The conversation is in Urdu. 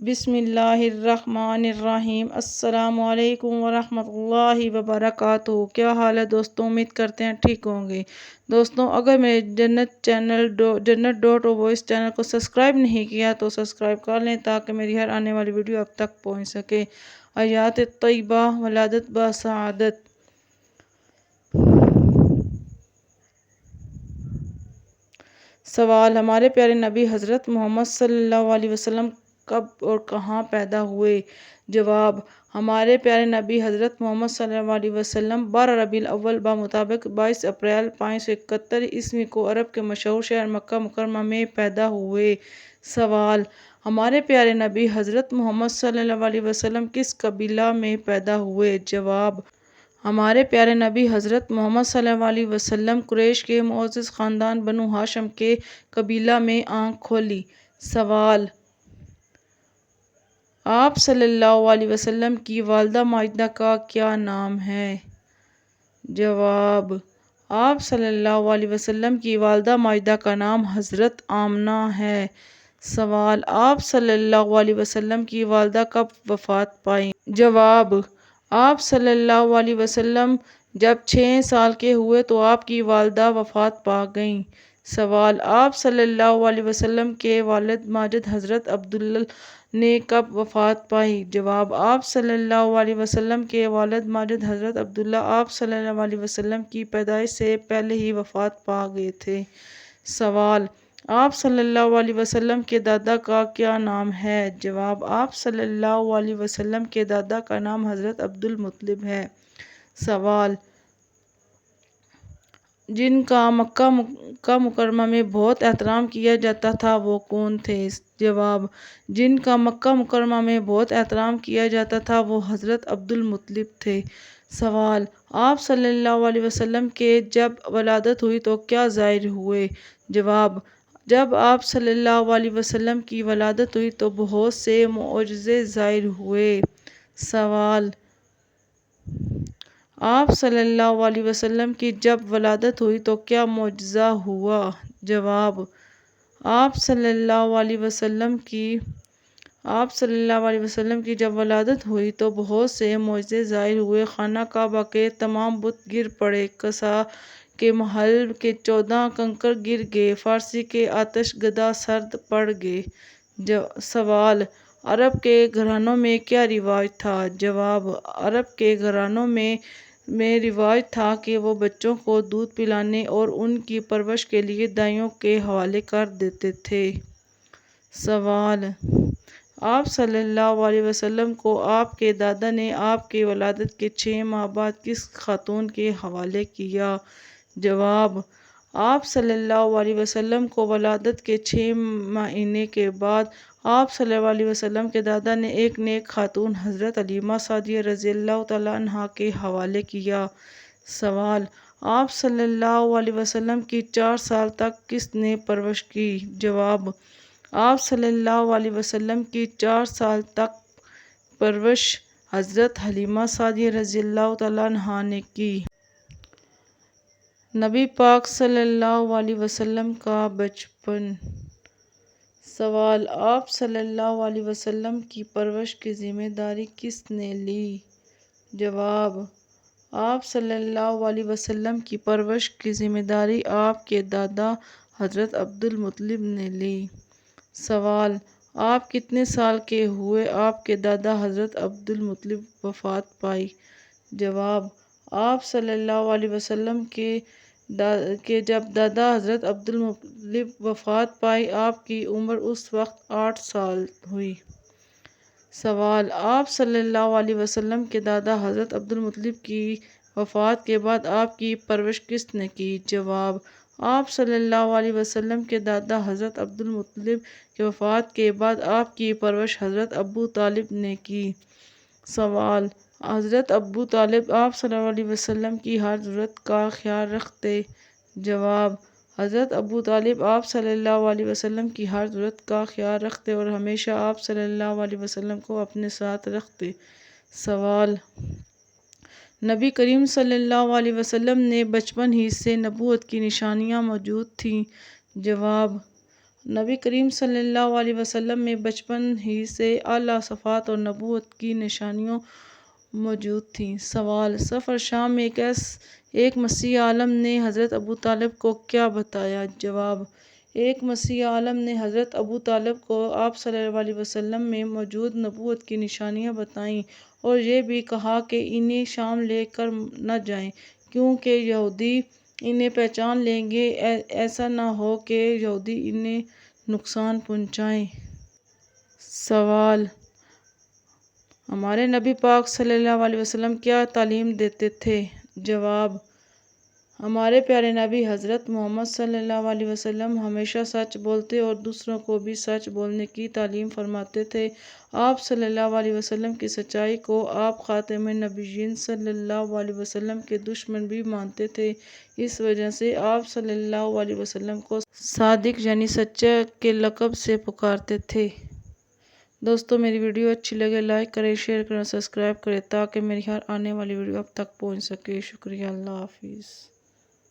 بسم اللہ الرحمن الرحیم۔ السلام علیکم ورحمۃ اللہ وبرکاتہ۔ کیا حال ہے دوستوں؟ امید کرتے ہیں ٹھیک ہوں گے۔ دوستوں، اگر میرے جنت.وائس چینل کو سبسکرائب نہیں کیا تو سبسکرائب کر لیں تاکہ میری ہر آنے والی ویڈیو اب تک پہنچ سکے۔ آیات طیبہ، ولادت بسعادت۔ سوال: ہمارے پیارے نبی حضرت محمد صلی اللہ علیہ وسلم کب اور کہاں پیدا ہوئے؟ جواب: ہمارے پیارے نبی حضرت محمد صلی اللہ علیہ وسلم 12 ربیع الاول بمطابق 22 اپریل 571 عیسوی کو عرب کے مشہور شہر مکہ مکرمہ میں پیدا ہوئے۔ سوال: ہمارے پیارے نبی حضرت محمد صلی اللہ علیہ وسلم کس قبیلہ میں پیدا ہوئے؟ جواب: ہمارے پیارے نبی حضرت محمد صلی اللہ علیہ وسلم قریش کے معزز خاندان بنو ہاشم کے قبیلہ میں آنکھ کھولی۔ سوال: آپ صلی اللہ علیہ وسلم کی والدہ ماجدہ کا کیا نام ہے؟ جواب: آپ صلی اللہ علیہ وسلم کی والدہ ماجدہ کا نام حضرت آمنہ ہے۔ سوال: آپ صلی اللہ علیہ وسلم کی والدہ کب وفات پائیں؟ جواب: آپ صلی اللہ علیہ وسلم جب 6 سال کے ہوئے تو آپ کی والدہ وفات پا گئیں۔ سوال: آپ صلی اللہ علیہ وسلم کے والد ماجد حضرت عبداللہ نے کب وفات پائی؟ جواب: آپ صلی اللہ علیہ وسلم کے والد ماجد حضرت عبداللہ آپ صلی اللہ علیہ وسلم کی پیدائش سے پہلے ہی وفات پا گئے تھے۔ سوال: آپ صلی اللہ علیہ وسلم کے دادا کا کیا نام ہے؟ جواب: آپ صلی اللہ علیہ وسلم کے دادا کا نام حضرت عبد المطلب ہے۔ سوال: جن کا مکہ مکرمہ میں بہت احترام کیا جاتا تھا وہ کون تھے؟ جواب: جن کا مکہ مکرمہ میں بہت احترام کیا جاتا تھا وہ حضرت عبد المطلب تھے۔ سوال: آپ صلی اللہ علیہ وسلم کے جب ولادت ہوئی تو کیا ظاہر ہوئے؟ جواب: جب آپ صلی اللہ علیہ وسلم کی ولادت ہوئی تو بہت سے معجزے ظاہر ہوئے۔ سوال: آپ صلی اللہ علیہ وسلم کی جب ولادت ہوئی تو کیا معجزہ ہوا؟ جواب: آپ صلی اللہ علیہ وسلم کی جب ولادت ہوئی تو بہت سے معجزے ظاہر ہوئے۔ خانہ کعبہ کے تمام بت گر پڑے، کسریٰ کے محل کے 14 کنکر گر گئے، فارس کے آتش گدا سرد پڑ گئے۔ سوال: عرب کے گھرانوں میں کیا رواج تھا؟ جواب: عرب کے گھرانوں میں رواج تھا کہ وہ بچوں کو دودھ پلانے اور ان کی پرورش کے لیے دائیوں کے حوالے کر دیتے تھے۔ سوال: آپ صلی اللہ علیہ وسلم کو آپ کے دادا نے آپ کی ولادت کے 6 ماہ بعد کس خاتون کے حوالے کیا؟ جواب: آپ صلی اللہ علیہ وسلم کو ولادت کے 6 مہینے کے بعد آپ صلی اللہ علیہ وسلم کے دادا نے ایک نیک خاتون حضرت حلیمہ سعدیہ رضی اللہ تعالیٰ عنہا کے حوالے کیا۔ سوال: آپ صلی اللہ علیہ وسلم کی 4 سال تک کس نے پرورش کی؟ جواب: آپ صلی اللہ علیہ وسلم کی 4 سال تک پرورش حضرت حلیمہ سعدیہ رضی اللہ تعالیٰ عنہا نے کی۔ نبی پاک صلی اللہ علیہ وسلم کا بچپن۔ سوال: آپ صلی اللہ علیہ وسلم کی پرورش کی ذمہ داری کس نے لی؟ جواب: آپ صلی اللہ علیہ وسلم کی پرورش کی ذمہ داری آپ کے دادا حضرت عبد المطلب نے لی۔ سوال: آپ کتنے سال کے ہوئے آپ کے دادا حضرت عبد المطلب وفات پائی؟ جواب: آپ صلی اللہ علیہ وسلم کے جب دادا حضرت عبد المطلب وفات پائی آپ کی عمر اس وقت 8 سال ہوئی۔ سوال: آپ صلی اللہ علیہ وسلم کے دادا حضرت عبد المطلب کی وفات کے بعد آپ کی پرورش کس نے کی؟ جواب: آپ صلی اللہ علیہ وسلم کے دادا حضرت عبد المطلب کی وفات کے بعد آپ کی پرورش حضرت ابو طالب نے کی۔ سوال: حضرت ابو طالب آپ صلی اللہ علیہ وسلم کی ہر ضرورت کا خیال رکھتے؟ جواب: حضرت ابو طالب آپ صلی اللہ علیہ وسلم کی ہر ضرورت کا خیال رکھتے اور ہمیشہ آپ صلی اللہ علیہ وسلم کو اپنے ساتھ رکھتے۔ سوال: نبی کریم صلی اللہ علیہ وسلم نے بچپن ہی سے نبوت کی نشانیاں موجود تھیں؟ جواب: نبی کریم صلی اللہ علیہ وسلم میں بچپن ہی سے اعلیٰ صفات اور نبوت کی نشانیاں موجود تھیں۔ سوال: سفر شام میں ایک مسیح عالم نے حضرت ابو طالب کو کیا بتایا؟ جواب: ایک مسیح عالم نے حضرت ابو طالب کو آپ صلی اللہ علیہ وسلم میں موجود نبوت کی نشانیاں بتائیں اور یہ بھی کہا کہ انہیں شام لے کر نہ جائیں کیونکہ یہودی انہیں پہچان لیں گے، ایسا نہ ہو کہ یہودی انہیں نقصان پہنچائیں۔ سوال: ہمارے نبی پاک صلی اللہ علیہ وسلم کیا تعلیم دیتے تھے؟ جواب: ہمارے پیارے نبی حضرت محمد صلی اللہ علیہ وسلم ہمیشہ سچ بولتے اور دوسروں کو بھی سچ بولنے کی تعلیم فرماتے تھے۔ آپ صلی اللہ علیہ وسلم کی سچائی کو آپ خاتم النبیین صلی اللہ علیہ وسلم کے دشمن بھی مانتے تھے، اس وجہ سے آپ صلی اللہ علیہ وسلم کو صادق یعنی سچے کے لقب سے پکارتے تھے۔ دوستو، میری ویڈیو اچھی لگے لائک کریں، شیئر کریں اور سبسکرائب کریں تاکہ میری ہر آنے والی ویڈیو آپ تک پہنچ سکے۔ شکریہ، اللہ حافظ۔